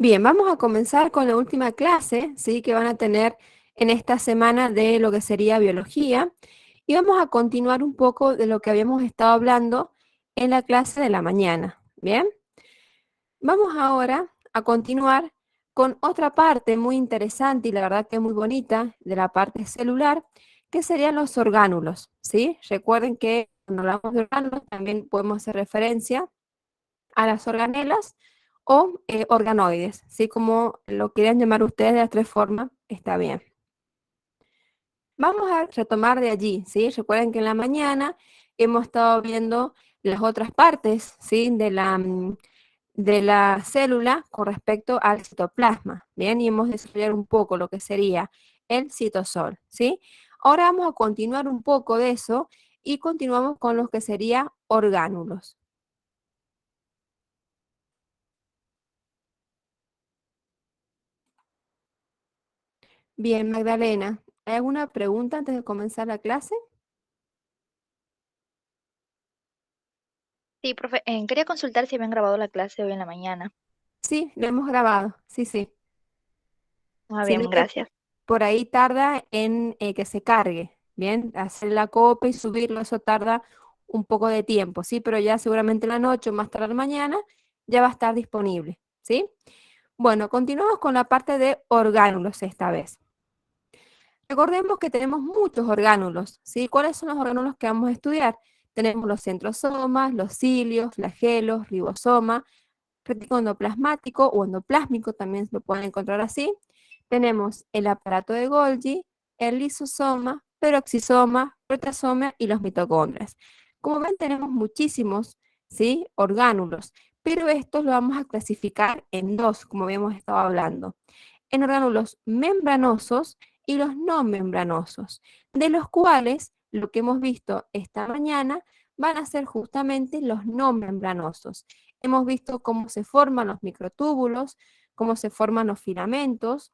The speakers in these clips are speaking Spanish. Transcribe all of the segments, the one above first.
Bien, vamos a comenzar con la última clase, ¿sí? Que van a tener en esta semana de lo que sería biología. Y vamos a continuar un poco de lo que habíamos estado hablando en la clase de la mañana. Bien, vamos ahora a continuar con otra parte muy interesante y la verdad que es muy bonita de la parte celular, que serían los orgánulos, ¿sí? Recuerden que cuando hablamos de orgánulos también podemos hacer referencia a las organelas o organoides, ¿sí? Como lo quieran llamar ustedes de las tres formas, está bien. Vamos a retomar de allí, ¿sí? Recuerden que en la mañana hemos estado viendo las otras partes, ¿sí? De la célula con respecto al citoplasma, ¿bien? Y hemos desarrollado un poco lo que sería el citosol, ¿sí? Ahora vamos a continuar un poco de eso y continuamos con lo que sería orgánulos. Bien, Magdalena, ¿hay alguna pregunta antes de comenzar la clase? Sí, profe, quería consultar si habían grabado la clase hoy en la mañana. Sí, lo hemos grabado, sí, sí. Ah, Sino bien, que gracias. por ahí tarda en que se cargue, ¿bien? Hacer la copia y subirlo, eso tarda un poco de tiempo, ¿sí? Pero ya seguramente en la noche o más tarde mañana ya va a estar disponible, ¿sí? Bueno, continuamos con la parte de orgánulos esta vez. Recordemos que tenemos muchos orgánulos, ¿sí? ¿Cuáles son los orgánulos que vamos a estudiar? Tenemos los centrosomas, los cilios, flagelos, ribosoma, retículo endoplasmático o endoplásmico, también lo pueden encontrar así. Tenemos el aparato de Golgi, el lisosoma, peroxisoma, proteasoma y los mitocondrias. Como ven, tenemos muchísimos, ¿sí? Orgánulos, pero estos los vamos a clasificar en dos, como habíamos estado hablando, en orgánulos membranosos y los no membranosos, de los cuales lo que hemos visto esta mañana van a ser justamente los no membranosos. Hemos visto cómo se forman los microtúbulos, cómo se forman los filamentos,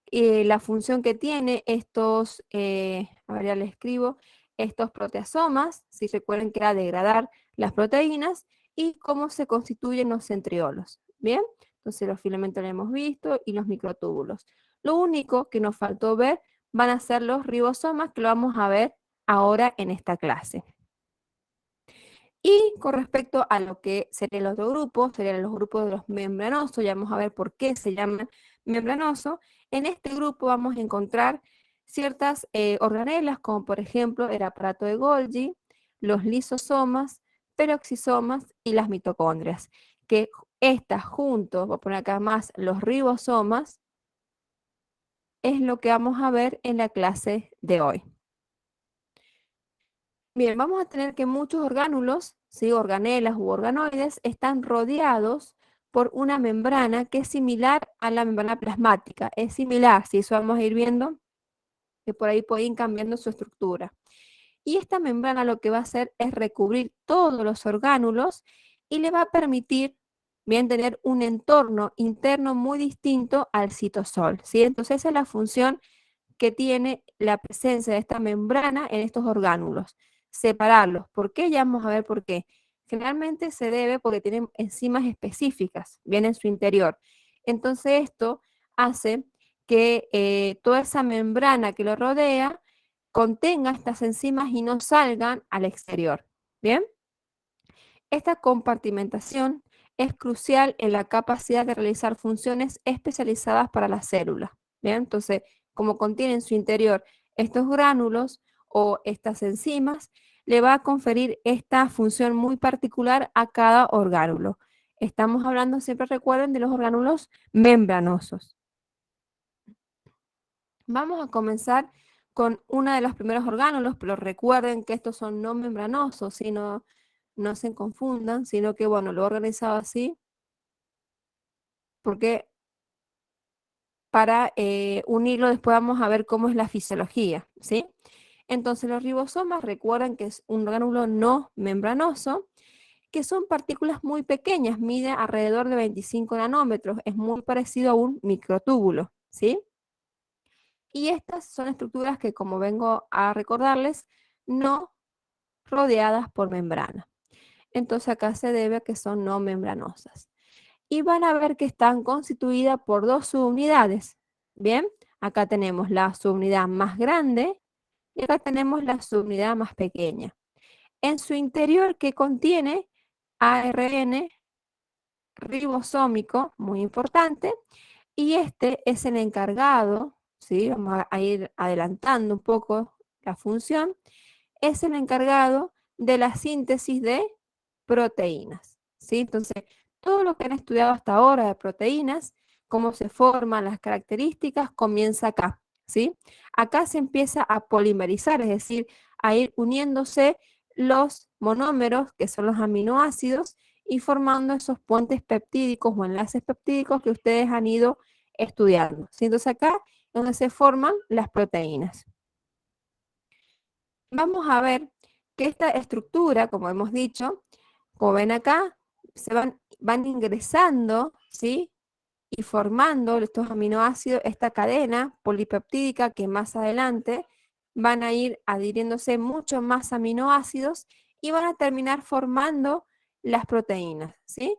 la función que tiene estos, a ver, ya le escribo, estos proteasomas, si recuerden que era degradar las proteínas, y cómo se constituyen los centriolos. Bien, entonces los filamentos los hemos visto y los microtúbulos. Lo único que nos faltó ver van a ser los ribosomas, que lo vamos a ver ahora en esta clase. Y con respecto a lo que serían los otros grupos, serían los grupos de los membranosos, ya vamos a ver por qué se llaman membranosos. En este grupo vamos a encontrar ciertas organelas, como por ejemplo el aparato de Golgi, los lisosomas, peroxisomas y las mitocondrias, que estas juntos, voy a poner acá más los ribosomas, es lo que vamos a ver en la clase de hoy. Bien, vamos a tener que muchos orgánulos, ¿sí? Organelas u organoides, están rodeados por una membrana que es similar a la membrana plasmática. Es similar, si eso vamos a ir viendo, que por ahí pueden ir cambiando su estructura. Y esta membrana lo que va a hacer es recubrir todos los orgánulos y le va a permitir, bien, tener un entorno interno muy distinto al citosol, ¿sí? Entonces esa es la función que tiene la presencia de esta membrana en estos orgánulos. Separarlos. ¿Por qué? Ya vamos a ver por qué. Generalmente se debe porque tienen enzimas específicas, bien en su interior. Entonces esto hace que toda esa membrana que lo rodea contenga estas enzimas y no salgan al exterior. Bien, esta compartimentación es crucial en la capacidad de realizar funciones especializadas para la célula. Bien, entonces, como contiene en su interior estos gránulos o estas enzimas, le va a conferir esta función muy particular a cada orgánulo. Estamos hablando, siempre recuerden, de los orgánulos membranosos. Vamos a comenzar con uno de los primeros orgánulos, pero recuerden que estos son no membranosos, sino no se confundan, sino que, bueno, lo he organizado así porque para unirlo después vamos a ver cómo es la fisiología, ¿sí? Entonces los ribosomas, recuerden que es un orgánulo no membranoso, que son partículas muy pequeñas, mide alrededor de 25 nanómetros, es muy parecido a un microtúbulo, ¿sí? Y estas son estructuras que, como vengo a recordarles, no rodeadas por membrana. Entonces acá se debe a que son no membranosas. y van a ver que están constituidas por dos subunidades. Bien, acá tenemos la subunidad más grande y acá tenemos la subunidad más pequeña. En su interior, que contiene ARN ribosómico, muy importante, y este es el encargado, ¿sí? Vamos a ir adelantando un poco la función, es el encargado de la síntesis de proteínas, ¿sí? Entonces, todo lo que han estudiado hasta ahora de proteínas, cómo se forman, las características, comienza acá, ¿sí? Acá se empieza a polimerizar, es decir, a ir uniéndose los monómeros, que son los aminoácidos, y formando esos puentes peptídicos o enlaces peptídicos que ustedes han ido estudiando, ¿sí? Entonces acá es donde se forman las proteínas. Vamos a ver que esta estructura, como hemos dicho, como ven acá, van ingresando, ¿sí? Y formando estos aminoácidos, esta cadena polipeptídica que más adelante van a ir adhiriéndose muchos más aminoácidos y van a terminar formando las proteínas, ¿sí?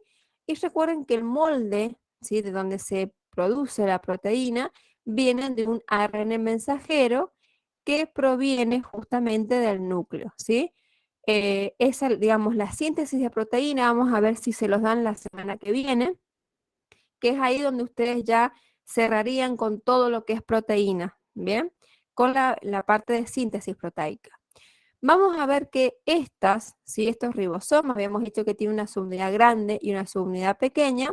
Y recuerden que el molde, ¿sí? De donde se produce la proteína, viene de un ARN mensajero que proviene justamente del núcleo, ¿sí? Esa, digamos, la síntesis de proteína, vamos a ver si se los dan la semana que viene, que es ahí donde ustedes ya cerrarían con todo lo que es proteína, ¿bien? Con la parte de síntesis proteica. Vamos a ver que estas, ¿sí? Estos ribosomas, habíamos dicho que tiene una subunidad grande y una subunidad pequeña,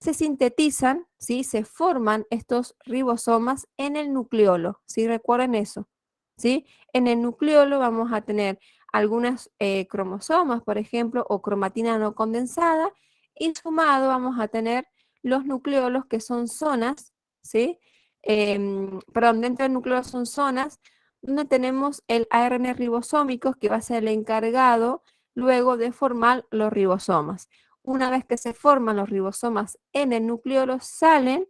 se sintetizan, ¿sí? Se forman estos ribosomas en el nucleolo, ¿sí? Recuerden eso, ¿sí? En el nucleolo vamos a tener algunas cromosomas, por ejemplo, o cromatina no condensada, y sumado vamos a tener los nucleolos que son zonas, ¿sí? Perdón, dentro del núcleo son zonas donde tenemos el ARN ribosómico que va a ser el encargado luego de formar los ribosomas. Una vez que se forman los ribosomas en el nucleolo, salen,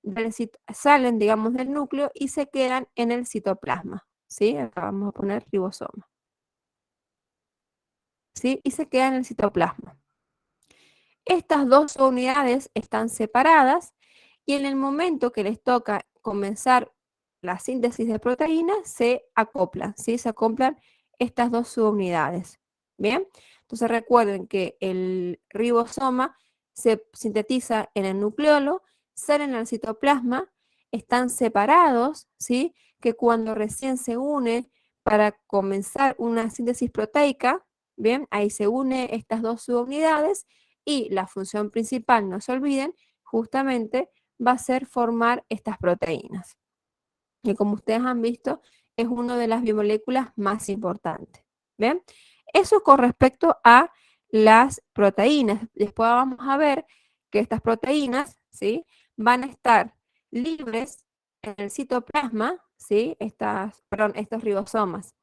digamos, del núcleo y se quedan en el citoplasma, ¿sí? Acá vamos a poner ribosoma, ¿sí? Y se quedan en el citoplasma. Estas dos unidades están separadas y en el momento que les toca comenzar la síntesis de proteínas, se acoplan, ¿sí? Se acoplan estas dos subunidades. Bien, entonces recuerden que el ribosoma se sintetiza en el nucleolo, salen al citoplasma, están separados, ¿sí? Que cuando recién se une para comenzar una síntesis proteica, bien, ahí se une estas dos subunidades y la función principal, no se olviden, justamente va a ser formar estas proteínas, que como ustedes han visto, es una de las biomoléculas más importantes. ¿Ven? Eso con respecto a las proteínas. Después vamos a ver que estas proteínas, ¿sí? Van a estar libres en el citoplasma, ¿sí? Estos ribosomas.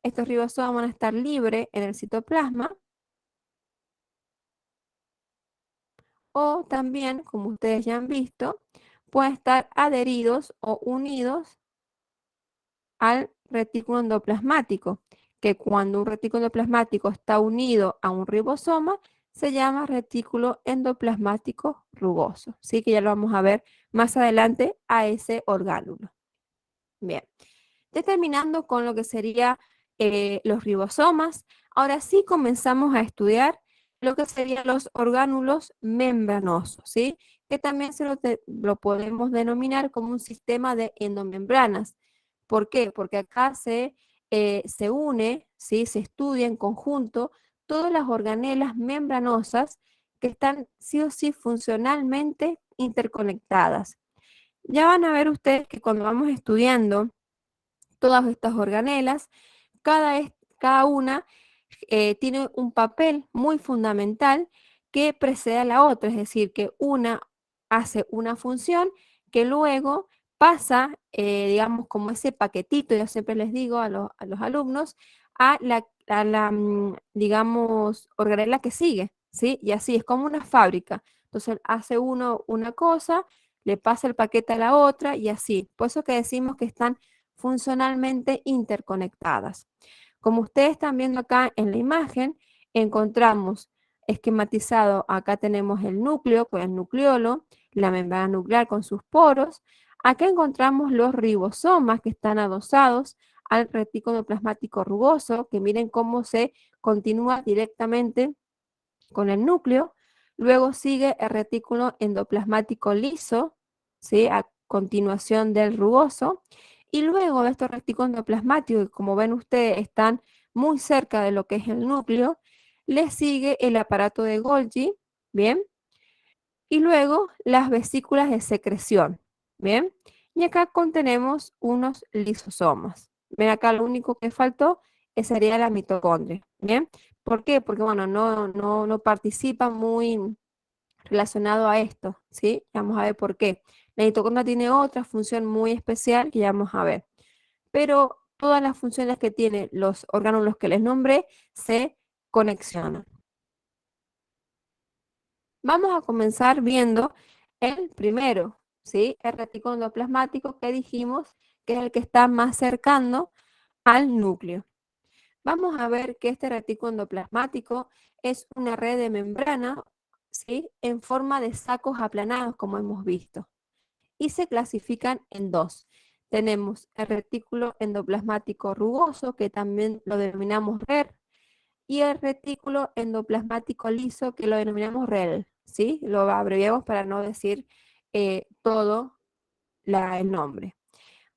Estos ribosomas van a estar libres en el citoplasma o también, como ustedes ya han visto, pueden estar adheridos o unidos al retículo endoplasmático, que cuando un retículo endoplasmático está unido a un ribosoma, se llama retículo endoplasmático rugoso. Sí, que ya lo vamos a ver más adelante a ese orgánulo. Bien, terminando con lo que sería los ribosomas, ahora sí comenzamos a estudiar lo que serían los orgánulos membranosos, ¿sí? Que también lo podemos denominar como un sistema de endomembranas. ¿Por qué? Porque acá se une, ¿sí? Se estudia en conjunto todas las organelas membranosas que están sí o sí funcionalmente interconectadas. Ya van a ver ustedes que cuando vamos estudiando todas estas organelas, cada una tiene un papel muy fundamental que precede a la otra, es decir, que una hace una función que luego pasa, digamos, como ese paquetito, yo siempre les digo a los alumnos, digamos, organela que sigue, ¿sí? Y así es como una fábrica. Entonces hace uno una cosa, le pasa el paquete a la otra y así. Por eso que decimos que están funcionalmente interconectadas. Como ustedes están viendo acá en la imagen, encontramos esquematizado, acá tenemos el núcleo con el nucleolo, la membrana nuclear con sus poros. Acá encontramos los ribosomas que están adosados al retículo plasmático rugoso, que miren cómo se continúa directamente con el núcleo. Luego sigue el retículo endoplasmático liso, ¿sí? A continuación del rugoso. Y luego de estos retículos endoplasmáticos, que como ven ustedes están muy cerca de lo que es el núcleo, le sigue el aparato de Golgi, ¿bien? Y luego las vesículas de secreción, ¿bien? Y acá contenemos unos lisosomas. Ven acá, lo único que faltó sería la mitocondria, ¿bien? ¿Por qué? Porque, bueno, no participa muy relacionado a esto, ¿sí? Vamos a ver por qué. La mitocondria tiene otra función muy especial que ya vamos a ver. Pero todas las funciones que tienen los órganos que les nombré se conexionan. Vamos a comenzar viendo el primero, ¿sí? El retículo endoplasmático que dijimos que es el que está más cercano al núcleo. Vamos a ver que este retículo endoplasmático es una red de membrana, ¿sí? En forma de sacos aplanados, como hemos visto. Y se clasifican en dos. Tenemos el retículo endoplasmático rugoso, que también lo denominamos RER, y el retículo endoplasmático liso, que lo denominamos REL, ¿sí? Lo abreviamos para no decir todo el nombre.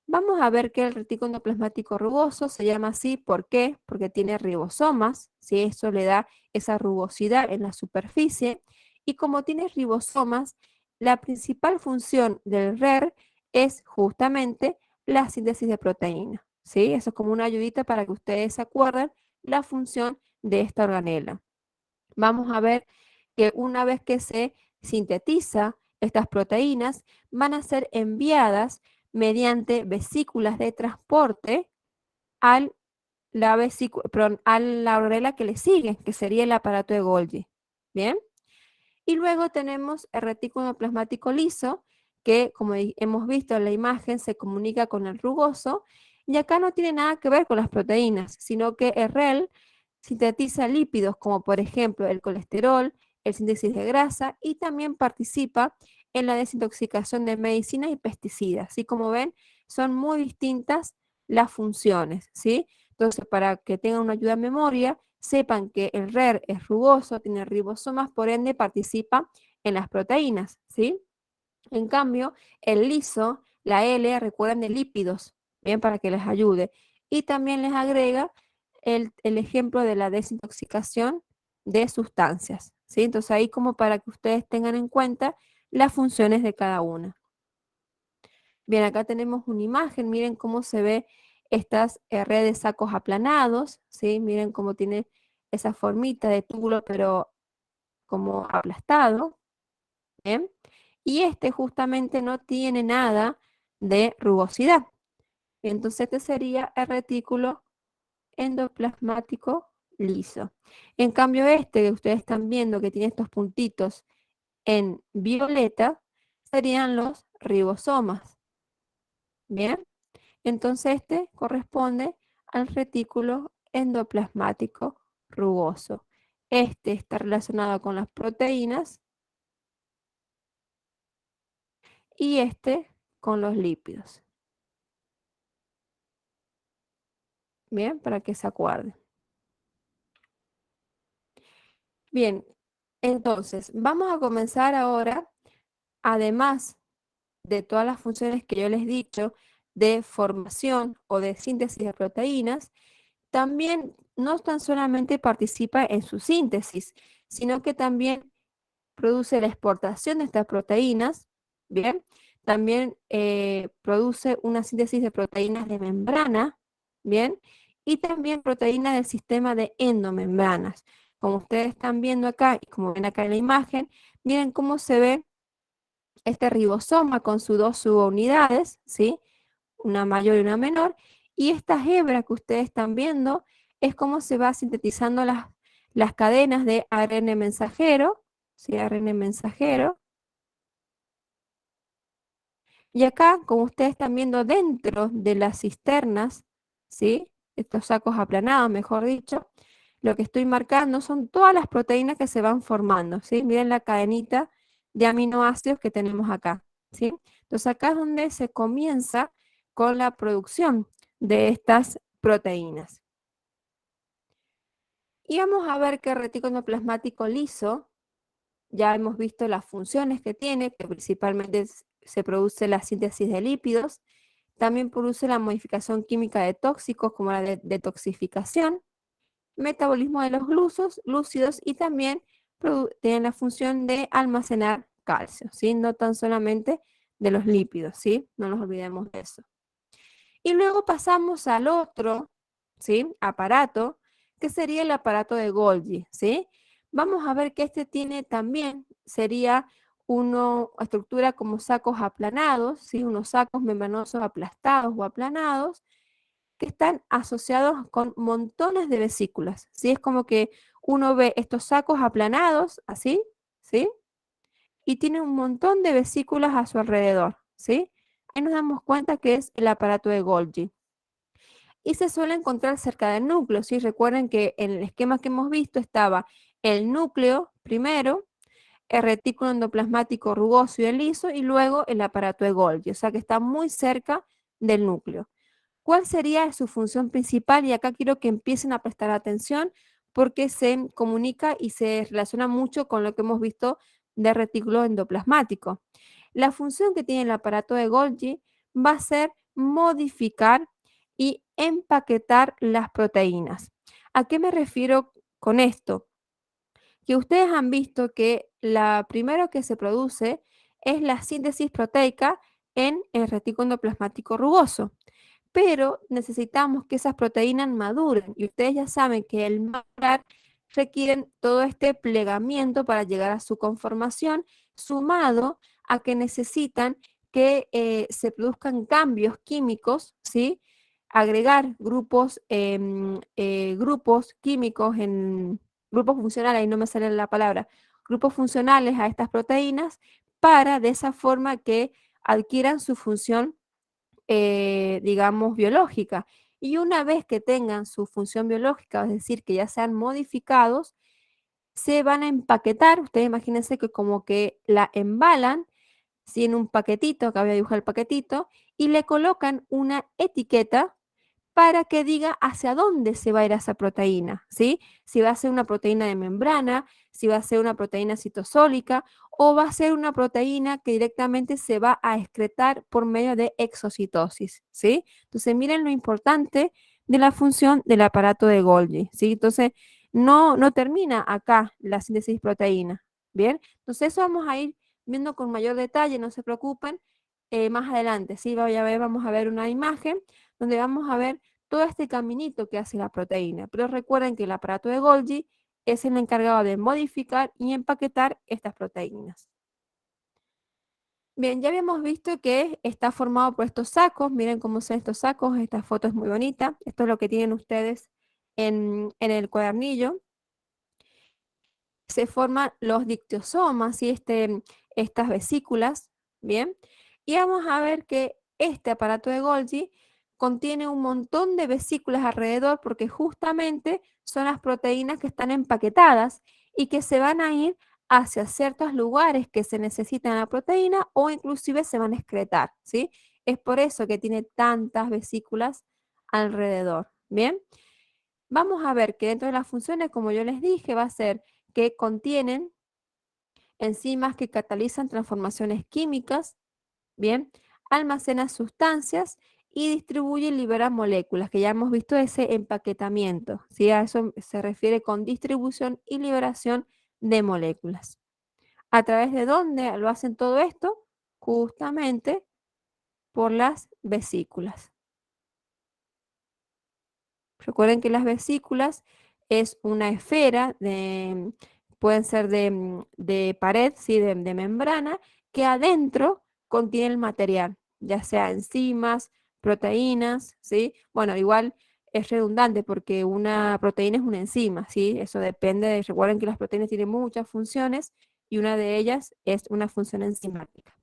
Vamos a ver que el retículo endoplasmático rugoso se llama así, ¿por qué? Porque tiene ribosomas, ¿sí? Eso le da esa rugosidad en la superficie, y como tiene ribosomas, la principal función del RER es justamente la síntesis de proteína, ¿sí? Eso es como una ayudita para que ustedes se acuerden la función de esta organela. Vamos a ver que una vez que se sintetiza, estas proteínas van a ser enviadas mediante vesículas de transporte al a la organela que le sigue, que sería el aparato de Golgi. ¿Bien? Y luego tenemos el retículo plasmático liso, que como hemos visto en la imagen, se comunica con el rugoso, y acá no tiene nada que ver con las proteínas, sino que el REL sintetiza lípidos como por ejemplo el colesterol, el síntesis de grasa, y también participa en la desintoxicación de medicinas y pesticidas. Así como ven, son muy distintas las funciones, ¿sí? Entonces, para que tengan una ayuda a memoria, sepan que el RER es rugoso, tiene ribosomas, por ende participa en las proteínas, ¿sí? En cambio, el liso, la L, recuerden de lípidos, bien, para que les ayude. Y también les agrega el ejemplo de la desintoxicación de sustancias, ¿sí? Entonces ahí como para que ustedes tengan en cuenta las funciones de cada una. Bien, acá tenemos una imagen, miren cómo se ve estas redes sacos aplanados, ¿sí? Miren cómo tiene esa formita de túbulo, pero como aplastado, ¿bien? Y este justamente no tiene nada de rugosidad. Entonces este sería el retículo endoplasmático liso. En cambio este que ustedes están viendo que tiene estos puntitos en violeta, serían los ribosomas, ¿bien? Entonces este corresponde al retículo endoplasmático rugoso. Este está relacionado con las proteínas y este con los lípidos. Bien, para que se acuerden. Bien, entonces vamos a comenzar ahora, además de todas las funciones que yo les he dicho de formación o de síntesis de proteínas, también no tan solamente participa en su síntesis, sino que también produce la exportación de estas proteínas, ¿bien? También produce una síntesis de proteínas de membrana, ¿bien? Y también proteínas del sistema de endomembranas. Como ustedes están viendo acá y como ven acá en la imagen, miren cómo se ve este ribosoma con sus dos subunidades, ¿sí? Una mayor y una menor. Y esta hebra que ustedes están viendo es cómo se va sintetizando las cadenas de ARN mensajero, ¿sí? ARN mensajero. Y acá, como ustedes están viendo dentro de las cisternas, ¿sí? Estos sacos aplanados, mejor dicho, lo que estoy marcando son todas las proteínas que se van formando, ¿sí? Miren la cadenita de aminoácidos que tenemos acá, ¿sí? Entonces acá es donde se comienza con la producción de estas proteínas. Y vamos a ver que el retículo endoplasmático liso, ya hemos visto las funciones que tiene, que principalmente se produce la síntesis de lípidos, también produce la modificación química de tóxicos como la detoxificación, metabolismo de los lúcidos y también tienen la función de almacenar calcio, ¿sí? No tan solamente de los lípidos, ¿sí? No nos olvidemos de eso. Y luego pasamos al otro, ¿sí? Aparato, que sería el aparato de Golgi, ¿sí? Vamos a ver que este tiene también, sería una estructura como sacos aplanados, ¿sí? Unos sacos membranosos aplastados o aplanados, que están asociados con montones de vesículas, ¿sí? Es como que uno ve estos sacos aplanados, así, ¿sí? Y tiene un montón de vesículas a su alrededor, ¿sí? Ahí nos damos cuenta que es el aparato de Golgi. Y se suele encontrar cerca del núcleo, ¿sí? Recuerden que en el esquema que hemos visto estaba el núcleo primero, el retículo endoplasmático rugoso y el liso, y luego el aparato de Golgi, o sea que está muy cerca del núcleo. ¿Cuál sería su función principal? Y acá quiero que empiecen a prestar atención porque se comunica y se relaciona mucho con lo que hemos visto de retículo endoplasmático. La función que tiene el aparato de Golgi va a ser modificar y empaquetar las proteínas. ¿A qué me refiero con esto? Que ustedes han visto que la primero que se produce es la síntesis proteica en el retículo endoplasmático rugoso, pero necesitamos que esas proteínas maduren y ustedes ya saben que el madurar requieren todo este plegamiento para llegar a su conformación, sumado a que necesitan que se produzcan cambios químicos, ¿sí? Agregar grupos químicos en grupos funcionales, ahí no me sale la palabra, grupos funcionales a estas proteínas para de esa forma que adquieran su función digamos, biológica. Y una vez que tengan su función biológica, es decir, que ya sean modificados, se van a empaquetar. Ustedes imagínense que como que la embalan, ¿sí? En un paquetito, acá voy a dibujar el paquetito, y le colocan una etiqueta para que diga hacia dónde se va a ir esa proteína, ¿sí? Si va a ser una proteína de membrana, si va a ser una proteína citosólica o va a ser una proteína que directamente se va a excretar por medio de exocitosis, ¿sí? Entonces, miren lo importante de la función del aparato de Golgi, ¿sí? Entonces, no termina acá la síntesis proteína, ¿bien? Entonces, eso vamos a ir viendo con mayor detalle, no se preocupen, más adelante, ¿sí? Vamos a ver una imagen donde vamos a ver todo este caminito que hace la proteína. Pero recuerden que el aparato de Golgi es el encargado de modificar y empaquetar estas proteínas. Bien, ya habíamos visto que está formado por estos sacos. Miren cómo son estos sacos. Esta foto es muy bonita. Esto es lo que tienen ustedes en el cuadernillo. Se forman los dictiosomas y estas vesículas, ¿bien? Y vamos a ver que este aparato de Golgi contiene un montón de vesículas alrededor porque justamente son las proteínas que están empaquetadas y que se van a ir hacia ciertos lugares que se necesitan la proteína o inclusive se van a excretar, ¿sí? Es por eso que tiene tantas vesículas alrededor, ¿bien? Vamos a ver que dentro de las funciones, como yo les dije, va a ser que contienen enzimas que catalizan transformaciones químicas, bien, almacenan sustancias y distribuye y libera moléculas, que ya hemos visto ese empaquetamiento, ¿sí? A eso se refiere con distribución y liberación de moléculas. ¿A través de dónde lo hacen todo esto? Justamente por las vesículas. Recuerden que las vesículas es una esfera, pueden ser de pared, ¿sí? De membrana, que adentro contiene el material, ya sea enzimas, proteínas, ¿sí? Bueno, igual es redundante porque una proteína es una enzima, ¿sí? Eso depende recuerden que las proteínas tienen muchas funciones y una de ellas es una función enzimática.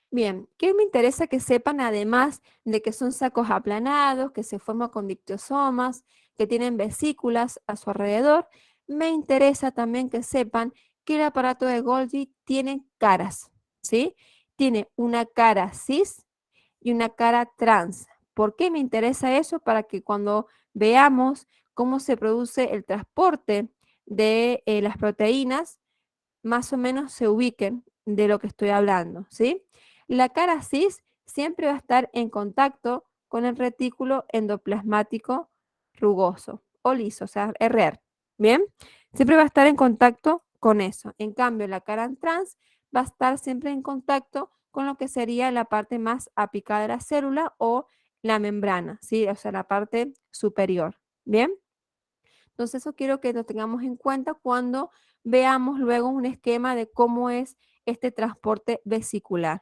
Bien, ¿qué me interesa que sepan además de que son sacos aplanados, que se forman con dictiosomas, que tienen vesículas a su alrededor, me interesa también que sepan que el aparato de Golgi tiene caras, ¿sí? Tiene una cara cis y una cara trans. ¿Por qué me interesa eso? Para que cuando veamos cómo se produce el transporte de las proteínas, más o menos se ubiquen de lo que estoy hablando, ¿sí? La cara cis siempre va a estar en contacto con el retículo endoplasmático rugoso o liso, o sea, RR, ¿bien? Siempre va a estar en contacto con eso. En cambio, la cara trans va a estar siempre en contacto con lo que sería la parte más apicada de la célula o la membrana, ¿sí? O sea, la parte superior, ¿bien? Entonces, eso quiero que lo tengamos en cuenta cuando veamos luego un esquema de cómo es este transporte vesicular.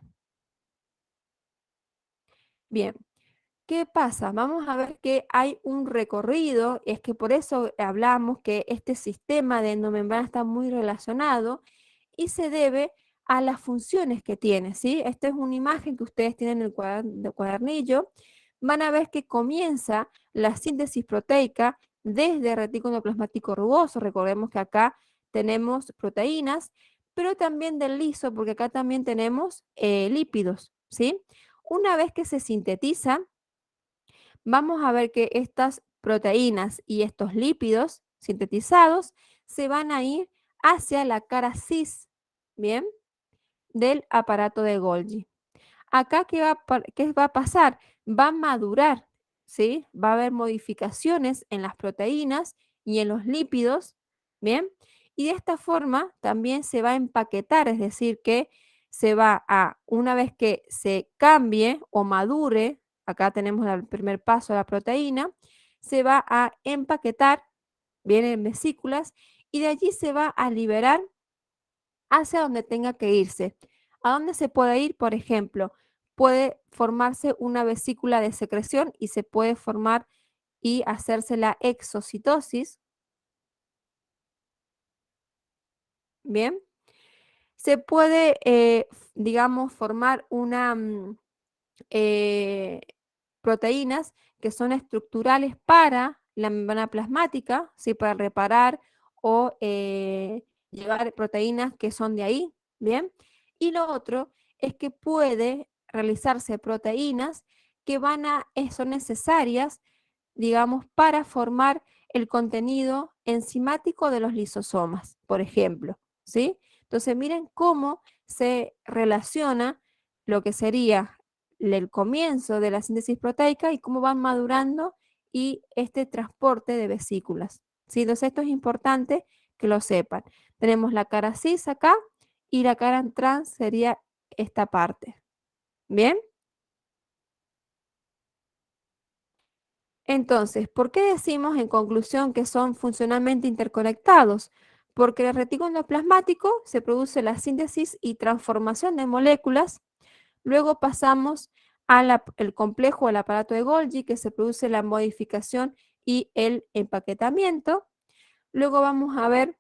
Bien, ¿qué pasa? Vamos a ver que hay un recorrido, es que por eso hablamos que este sistema de endomembrana está muy relacionado y se debe a las funciones que tiene, ¿sí? Esta es una imagen que ustedes tienen en el cuadernillo. Van a ver que comienza la síntesis proteica desde retículo plasmático rugoso. Recordemos que acá tenemos proteínas, pero también del liso, porque acá también tenemos lípidos, ¿sí? Una vez que se sintetiza, vamos a ver que estas proteínas y estos lípidos sintetizados se van a ir hacia la cara cis, ¿bien? Del aparato de Golgi. Acá, ¿qué va a pasar? Va a madurar, ¿sí? Va a haber modificaciones en las proteínas y en los lípidos, ¿bien? Y de esta forma también se va a empaquetar, es decir, que se va a, una vez que se cambie o madure, acá tenemos el primer paso de la proteína, se va a empaquetar, viene en vesículas, y de allí se va a liberar hacia donde tenga que irse. ¿A dónde se puede ir? Por ejemplo, puede formarse una vesícula de secreción y se puede formar y hacerse la exocitosis. Bien. Se puede, digamos, formar una eh, proteínas que son estructurales para la membrana plasmática, ¿sí? Para reparar o llevar proteínas que son de ahí, ¿bien? Y lo otro es que puede realizarse proteínas que son necesarias, digamos, para formar el contenido enzimático de los lisosomas, por ejemplo, ¿sí? Entonces, miren cómo se relaciona lo que sería el comienzo de la síntesis proteica y cómo van madurando y este transporte de vesículas, ¿sí? Entonces, esto es importante que lo sepan. Tenemos la cara cis acá y la cara trans sería esta parte. ¿Bien? Entonces, ¿por qué decimos en conclusión que son funcionalmente interconectados? Porque en el retículo endoplasmático se produce la síntesis y transformación de moléculas. Luego pasamos al complejo, al aparato de Golgi, que se produce la modificación y el empaquetamiento. Luego vamos a ver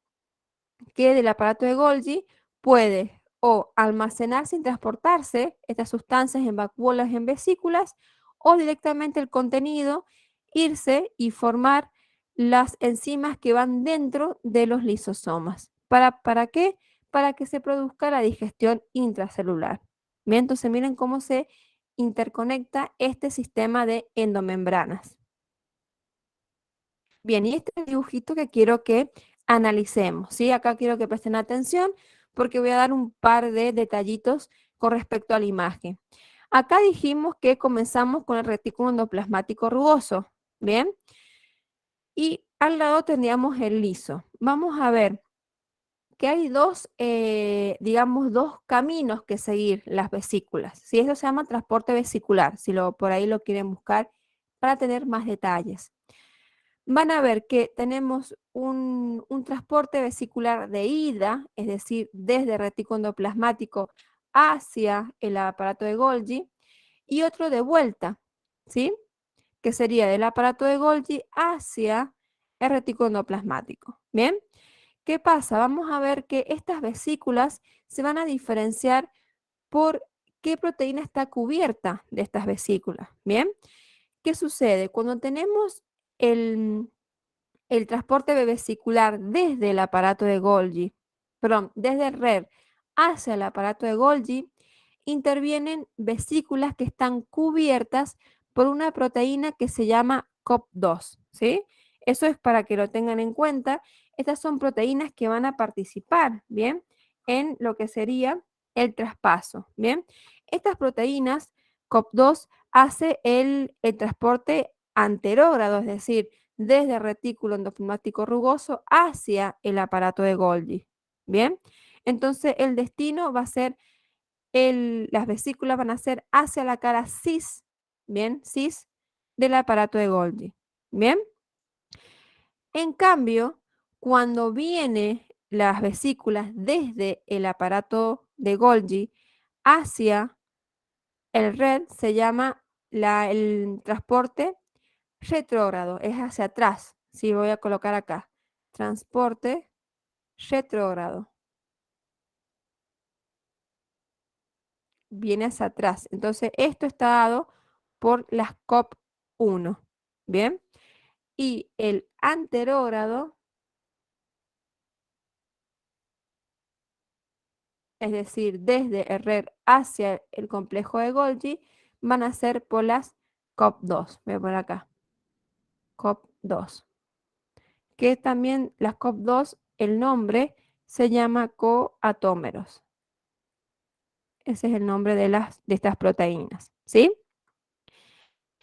que del aparato de Golgi puede o almacenar sin transportarse estas sustancias en vacuolas, en vesículas, o directamente el contenido irse y formar las enzimas que van dentro de los lisosomas. ¿Para qué? Para que se produzca la digestión intracelular. Bien, entonces miren cómo se interconecta este sistema de endomembranas. Bien, y este es el dibujito que quiero que analicemos, ¿sí? Acá quiero que presten atención porque voy a dar un par de detallitos con respecto a la imagen. Acá dijimos que comenzamos con el retículo endoplasmático rugoso, ¿bien? Y al lado tendríamos el liso. Vamos a ver que hay dos, digamos, dos caminos que seguir las vesículas, ¿sí? Eso se llama transporte vesicular, si por ahí lo quieren buscar para tener más detalles. Van a ver que tenemos un transporte vesicular de ida, es decir, desde el retículo endoplasmático hacia el aparato de Golgi, y otro de vuelta, ¿sí? Que sería del aparato de Golgi hacia el retículo endoplasmático. ¿Bien? ¿Qué pasa? Vamos a ver que estas vesículas se van a diferenciar por qué proteína está cubierta de estas vesículas. ¿Bien? ¿Qué sucede? Cuando tenemos el el transporte vesicular desde el aparato de Golgi, perdón, desde el RER hacia el aparato de Golgi, intervienen vesículas que están cubiertas por una proteína que se llama COP2, ¿sí? Eso es para que lo tengan en cuenta. Estas son proteínas que van a participar, ¿bien? En lo que sería el traspaso, ¿bien? Estas proteínas COP2 hace el transporte anterógrado, es decir, desde el retículo endoplasmático rugoso hacia el aparato de Golgi, ¿bien? Entonces el destino va a ser las vesículas van a ser hacia la cara cis, ¿bien? Cis del aparato de Golgi, ¿bien? En cambio, cuando vienen las vesículas desde el aparato de Golgi hacia el red, se llama el transporte retrógrado, es hacia atrás. Sí, voy a colocar acá. Transporte retrógrado. Viene hacia atrás. Entonces, esto está dado por las COP1. ¿Bien? Y el anterógrado, es decir, desde el RER hacia el complejo de Golgi, van a ser por las COP2. Voy a poner acá. COP2. Que también las COP2, el nombre se llama coatómeros. Ese es el nombre de estas proteínas. ¿Sí?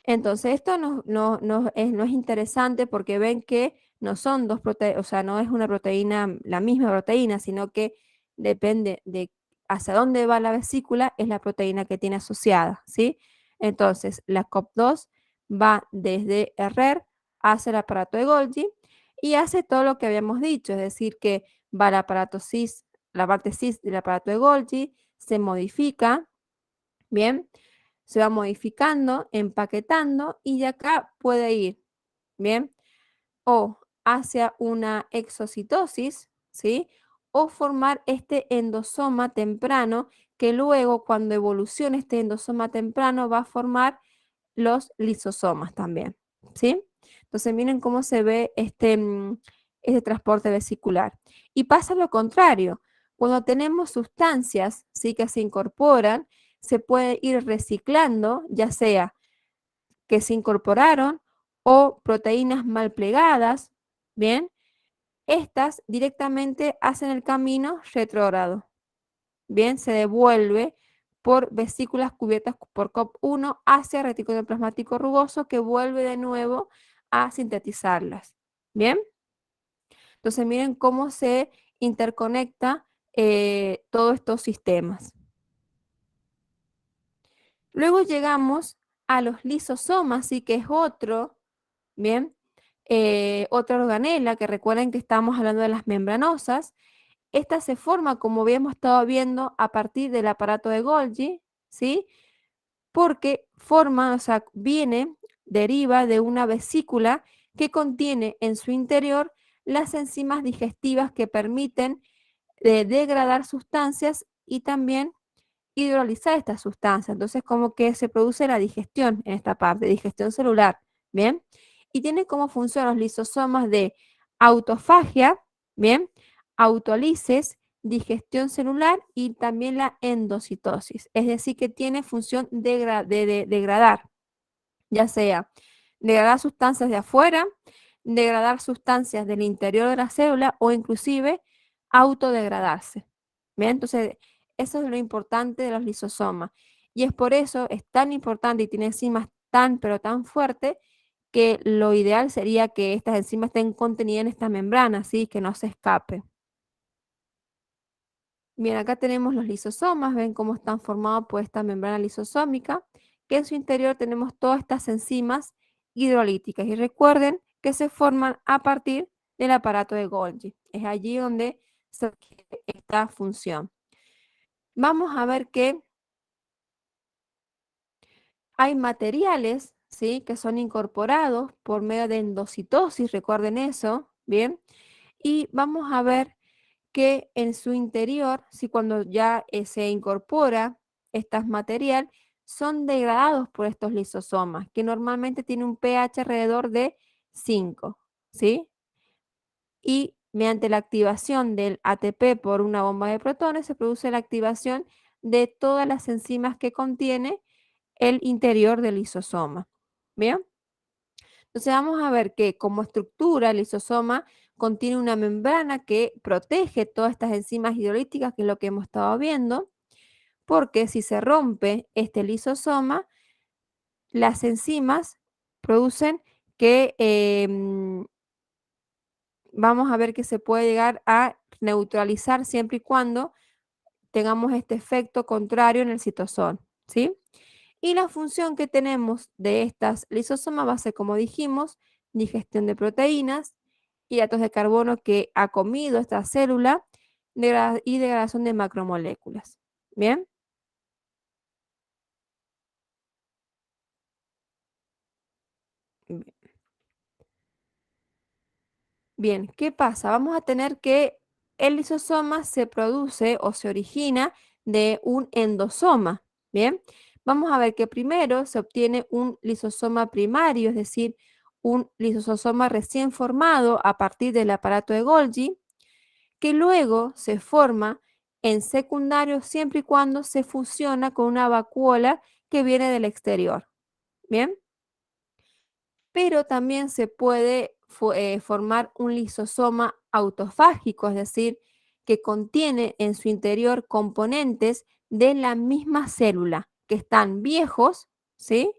Entonces, esto no es interesante porque ven que no son dos proteínas, o sea, no es una proteína, la misma proteína, sino que depende de hacia dónde va la vesícula, es la proteína que tiene asociada, ¿sí? Entonces, la COP2 va desde el RER hacia el aparato de Golgi y hace todo lo que habíamos dicho, es decir, que va al aparato cis, la parte cis del aparato de Golgi, se modifica, ¿bien? Se va modificando, empaquetando y de acá puede ir, ¿bien? O hacia una exocitosis, ¿sí? O formar este endosoma temprano que luego cuando evolucione este endosoma temprano va a formar los lisosomas también, ¿sí? Entonces miren cómo se ve este transporte vesicular. Y pasa lo contrario, cuando tenemos sustancias, ¿sí? Que se incorporan, se puede ir reciclando, ya sea que se incorporaron o proteínas mal plegadas, ¿bien? Estas directamente hacen el camino retrógrado, ¿bien? Se devuelve por vesículas cubiertas por COP1 hacia el retículo plasmático rugoso que vuelve de nuevo a sintetizarlas, ¿bien? Entonces miren cómo se interconecta todos estos sistemas. Luego llegamos a los lisosomas, sí que es otro, ¿bien? Otra organela, que recuerden que estamos hablando de las membranosas. Esta se forma, como habíamos estado viendo, a partir del aparato de Golgi, ¿sí? Porque forma, o sea, deriva de una vesícula que contiene en su interior las enzimas digestivas que permiten degradar sustancias y también hidrolizar estas sustancias. Entonces, como que se produce la digestión en esta parte, digestión celular, ¿bien? Y tiene como función los lisosomas de autofagia, ¿bien? Autólisis, digestión celular y también la endocitosis. Es decir, que tiene función de degradar, ya sea degradar sustancias de afuera, degradar sustancias del interior de la célula o inclusive autodegradarse. Bien, entonces eso es lo importante de los lisosomas. Y es por eso es tan importante y tiene enzimas tan, pero tan fuertes que lo ideal sería que estas enzimas estén contenidas en esta membrana, así que no se escape. Bien, acá tenemos los lisosomas, ven cómo están formados por esta membrana lisosómica, que en su interior tenemos todas estas enzimas hidrolíticas. Y recuerden que se forman a partir del aparato de Golgi. Es allí donde se adquiere esta función. Vamos a ver que hay materiales, ¿sí? Que son incorporados por medio de endocitosis, recuerden eso, ¿bien? Y vamos a ver que en su interior, si cuando ya se incorpora estas material, son degradados por estos lisosomas, que normalmente tienen un pH alrededor de 5, ¿sí? y mediante la activación del ATP por una bomba de protones se produce la activación de todas las enzimas que contiene el interior del lisosoma. ¿Bien? Entonces vamos a ver que como estructura el lisosoma contiene una membrana que protege todas estas enzimas hidrolíticas, que es lo que hemos estado viendo, porque si se rompe este lisosoma, las enzimas producen que vamos a ver que se puede llegar a neutralizar siempre y cuando tengamos este efecto contrario en el citosol, ¿sí? Y la función que tenemos de estas lisosomas va a ser, como dijimos, digestión de proteínas, hidratos de carbono que ha comido esta célula y degradación de macromoléculas. ¿Bien? Bien, ¿qué pasa? Vamos a tener que el lisosoma se produce o se origina de un endosoma. Bien, vamos a ver que primero se obtiene un lisosoma primario, es decir, un lisosoma recién formado a partir del aparato de Golgi, que luego se forma en secundario siempre y cuando se fusiona con una vacuola que viene del exterior. Bien, pero también se puede formar un lisosoma autofágico, es decir, que contiene en su interior componentes de la misma célula, que están viejos, ¿sí?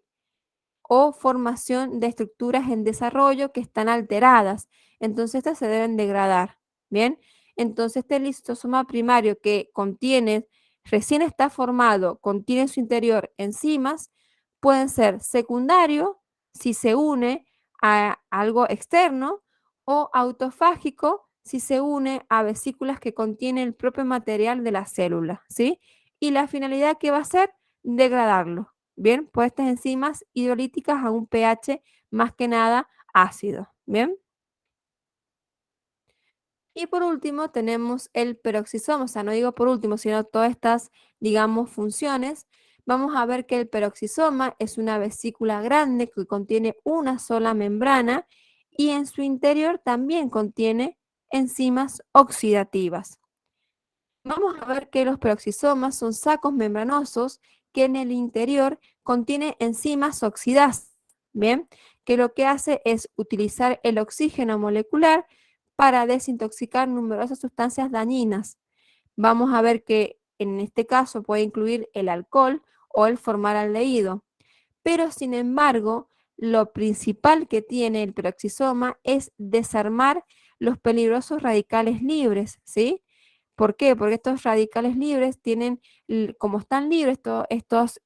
O formación de estructuras en desarrollo que están alteradas. Entonces, estas se deben degradar. Bien, entonces este lisosoma primario que contiene, recién está formado, contiene en su interior enzimas, pueden ser secundario si se une a algo externo o autofágico si se une a vesículas que contienen el propio material de la célula, ¿sí? Y la finalidad que va a ser degradarlo. Bien, pues estas enzimas hidrolíticas a un pH más que nada ácido. Bien. Y por último tenemos el peroxisoma, o sea, no digo por último, sino todas estas, digamos, funciones. Vamos a ver que el peroxisoma es una vesícula grande que contiene una sola membrana y en su interior también contiene enzimas oxidativas. Vamos a ver que los peroxisomas son sacos membranosos que en el interior contienen enzimas oxidasas, ¿bien? Que lo que hace es utilizar el oxígeno molecular para desintoxicar numerosas sustancias dañinas. Vamos a ver que en este caso puede incluir el alcohol o el formaldehído. Pero sin embargo, lo principal que tiene el peroxisoma es desarmar los peligrosos radicales libres, ¿sí? ¿Por qué? Porque estos radicales libres tienen, como están libres, estos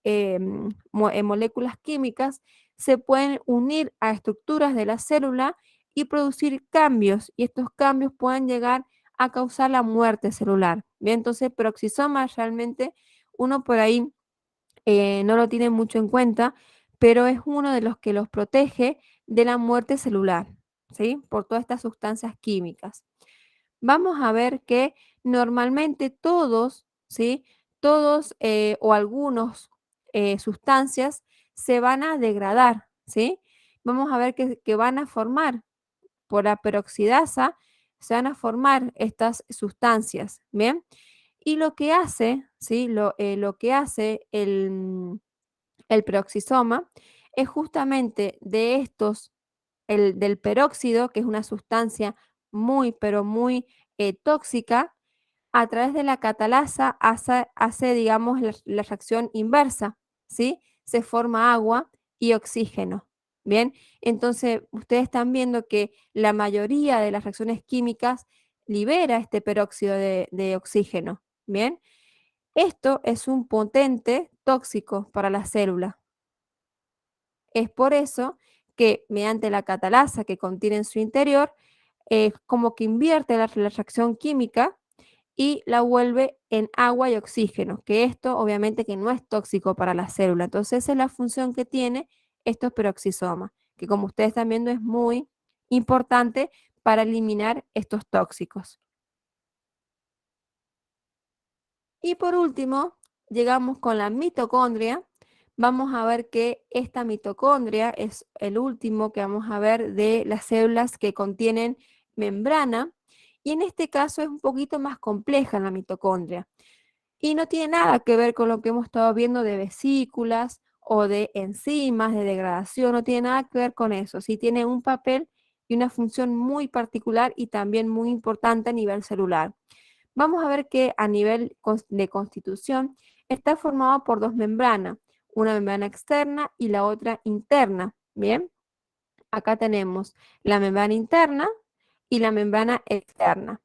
moléculas químicas se pueden unir a estructuras de la célula y producir cambios, y estos cambios pueden llegar a causar la muerte celular. Bien, entonces, peroxisoma realmente uno por ahí no lo tiene mucho en cuenta, pero es uno de los que los protege de la muerte celular, ¿sí? Por todas estas sustancias químicas. Vamos a ver que normalmente todos, ¿sí? Todos o algunos sustancias se van a degradar, ¿sí? Vamos a ver que van a formar por la peroxidasa, se van a formar estas sustancias, ¿bien? Y lo que hace, ¿sí? Lo que hace el peroxisoma es justamente de estos, del peróxido, que es una sustancia muy, pero muy tóxica, a través de la catalasa hace digamos, la reacción inversa, ¿sí? Se forma agua y oxígeno. Bien, entonces ustedes están viendo que la mayoría de las reacciones químicas libera este peróxido de oxígeno. Bien, esto es un potente tóxico para la célula. Es por eso que mediante la catalasa que contiene en su interior, como que invierte la reacción química y la vuelve en agua y oxígeno, que esto obviamente que no es tóxico para la célula. Entonces esa es la función que tiene estos peroxisomas, que como ustedes están viendo es muy importante para eliminar estos tóxicos. Y por último, llegamos con la mitocondria. Vamos a ver que esta mitocondria es el último que vamos a ver de las células que contienen membrana y en este caso es un poquito más compleja en la mitocondria. Y no tiene nada que ver con lo que hemos estado viendo de vesículas o de enzimas, de degradación, no tiene nada que ver con eso. Sí tiene un papel y una función muy particular y también muy importante a nivel celular. Vamos a ver que a nivel de constitución está formado por dos membranas, una membrana externa y la otra interna. Bien, acá tenemos la membrana interna y la membrana externa.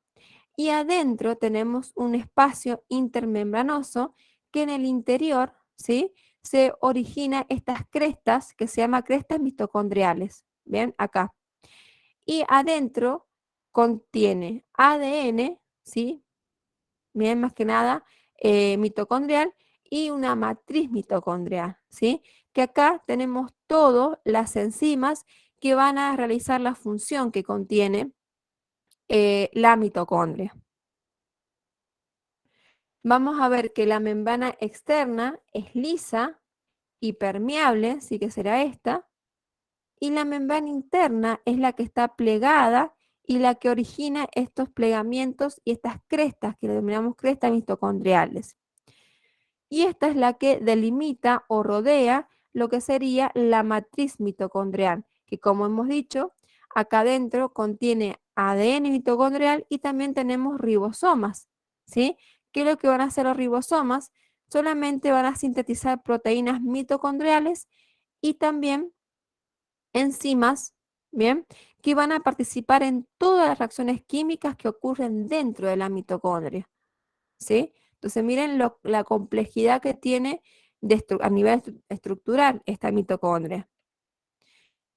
Y adentro tenemos un espacio intermembranoso que en el interior, ¿sí?, se origina estas crestas que se llaman crestas mitocondriales. Bien, acá. Y adentro contiene ADN, ¿sí? Bien, más que nada, mitocondrial y una matriz mitocondrial, ¿sí? Que acá tenemos todas las enzimas que van a realizar la función que contiene la mitocondria. Vamos a ver que la membrana externa es lisa y permeable, sí que será esta, y la membrana interna es la que está plegada y la que origina estos plegamientos y estas crestas que denominamos crestas mitocondriales. Y esta es la que delimita o rodea lo que sería la matriz mitocondrial, que como hemos dicho, acá adentro contiene ADN mitocondrial y también tenemos ribosomas, ¿sí? ¿Qué es lo que van a hacer los ribosomas? Solamente van a sintetizar proteínas mitocondriales y también enzimas, ¿bien? Que van a participar en todas las reacciones químicas que ocurren dentro de la mitocondria. ¿Sí? Entonces, miren la complejidad que tiene a nivel estructural esta mitocondria.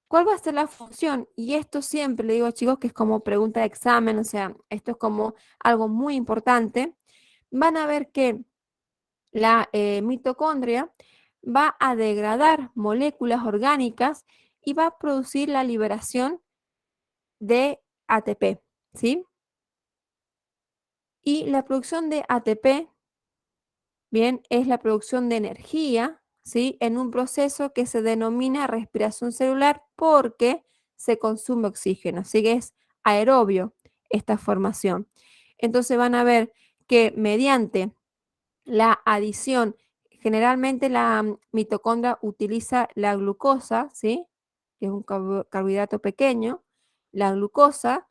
¿Cuál va a ser la función? Y esto siempre le digo, chicos, que es como pregunta de examen, o sea, esto es como algo muy importante. Van a ver que la mitocondria va a degradar moléculas orgánicas y va a producir la liberación de ATP, ¿sí? Y la producción de ATP, bien, es la producción de energía, ¿sí? En un proceso que se denomina respiración celular porque se consume oxígeno, así que es aerobio esta formación. Entonces van a ver que mediante la adición, generalmente la mitocondria utiliza la glucosa, ¿sí? Que es un carbohidrato pequeño, la glucosa,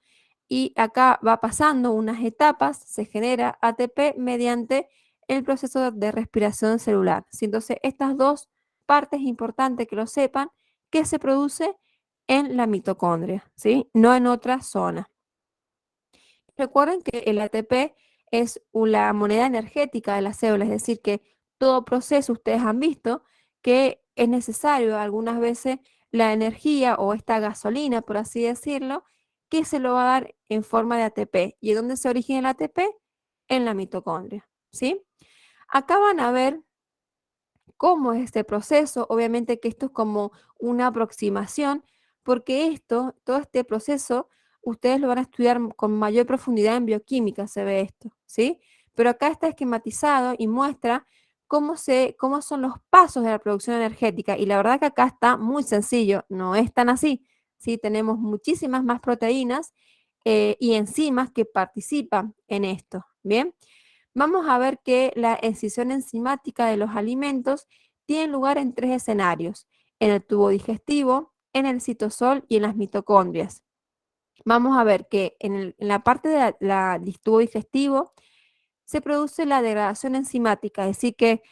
y acá va pasando unas etapas, se genera ATP mediante el proceso de respiración celular. ¿Sí? Entonces, estas dos partes importantes que lo sepan, que se produce en la mitocondria, ¿sí? No en otra zona. Recuerden que el ATP es la moneda energética de la célula, es decir, que todo proceso, ustedes han visto que es necesario algunas veces la energía o esta gasolina, por así decirlo, que se lo va a dar en forma de ATP. ¿Y de dónde se origina el ATP? En la mitocondria, ¿sí? Acá van a ver cómo es este proceso. Obviamente que esto es como una aproximación, porque todo este proceso, ustedes lo van a estudiar con mayor profundidad en bioquímica, se ve esto, ¿sí? Pero acá está esquematizado y muestra cómo son los pasos de la producción energética. Y la verdad que acá está muy sencillo, no es tan así, ¿sí? Tenemos muchísimas más proteínas y enzimas que participan en esto, ¿bien? Vamos a ver que la excisión enzimática de los alimentos tiene lugar en tres escenarios: en el tubo digestivo, en el citosol y en las mitocondrias. Vamos a ver que en la parte del tubo digestivo se produce la degradación enzimática, es decir, que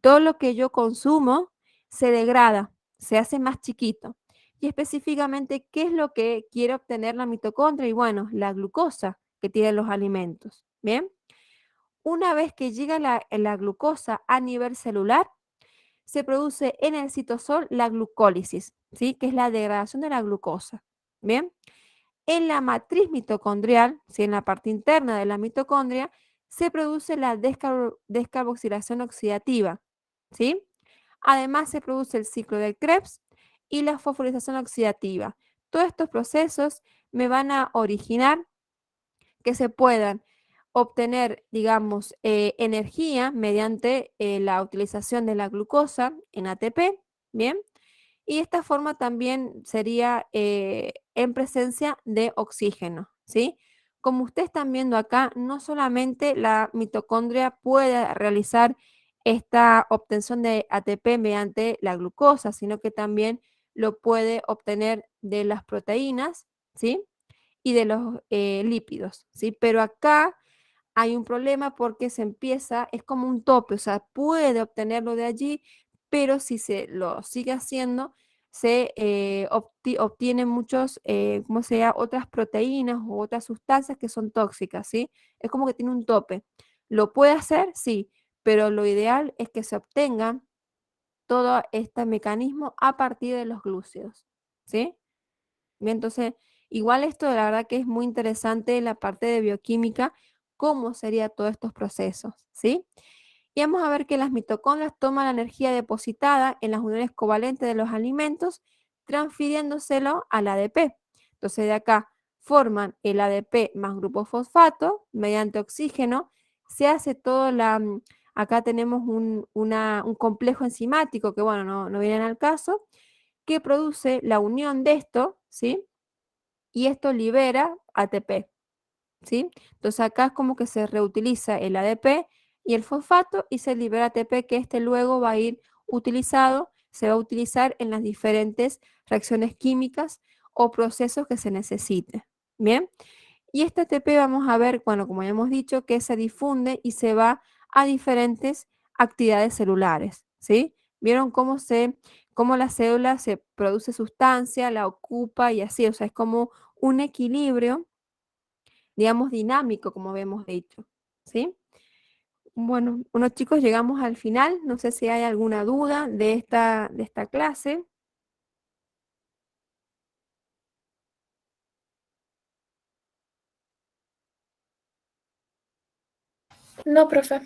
todo lo que yo consumo se degrada, se hace más chiquito. Y específicamente, ¿qué es lo que quiere obtener la mitocondria? Y bueno, la glucosa que tienen los alimentos. ¿Bien? Una vez que llega la glucosa a nivel celular, se produce en el citosol la glucólisis, ¿sí? Que es la degradación de la glucosa. Bien, en la matriz mitocondrial, ¿sí? En la parte interna de la mitocondria, se produce la descarboxilación oxidativa, ¿sí? Además, se produce el ciclo de Krebs y la fosforilación oxidativa. Todos estos procesos me van a originar que se puedan obtener, digamos, energía mediante la utilización de la glucosa en ATP, ¿bien? Y esta forma también sería en presencia de oxígeno, ¿sí? Como ustedes están viendo acá, no solamente la mitocondria puede realizar esta obtención de ATP mediante la glucosa, sino que también lo puede obtener de las proteínas, ¿sí? Y de los lípidos, ¿sí? Pero acá hay un problema porque se empieza, es como un tope, o sea, puede obtenerlo de allí, pero si se lo sigue haciendo, se obtiene muchos, ¿cómo se llama? Otras proteínas u otras sustancias que son tóxicas, ¿sí? Es como que tiene un tope. ¿Lo puede hacer? Sí, pero lo ideal es que se obtenga todo este mecanismo a partir de los glúcidos, ¿sí? Bien, entonces, igual esto la verdad que es muy interesante la parte de bioquímica, cómo serían todos estos procesos, ¿sí? Y vamos a ver que las mitocondrias toman la energía depositada en las uniones covalentes de los alimentos, transfiriéndoselo al ADP. Entonces, de acá forman el ADP más grupo fosfato mediante oxígeno. Se hace todo acá tenemos un complejo enzimático que, bueno, no viene al caso, que produce la unión de esto, ¿sí? Y esto libera ATP, ¿sí? Entonces acá es como que se reutiliza el ADP y el fosfato y se libera ATP que este luego va a ir utilizado, se va a utilizar en las diferentes reacciones químicas o procesos que se necesite. Bien, y este ATP vamos a ver, bueno, como ya hemos dicho, que se difunde y se va a diferentes actividades celulares, ¿sí? ¿Vieron cómo la célula se produce sustancia, la ocupa y así? O sea, es como un equilibrio, digamos, dinámico, como habíamos dicho, ¿sí? Bueno, chicos, llegamos al final. No sé si hay alguna duda de esta clase. No, profe.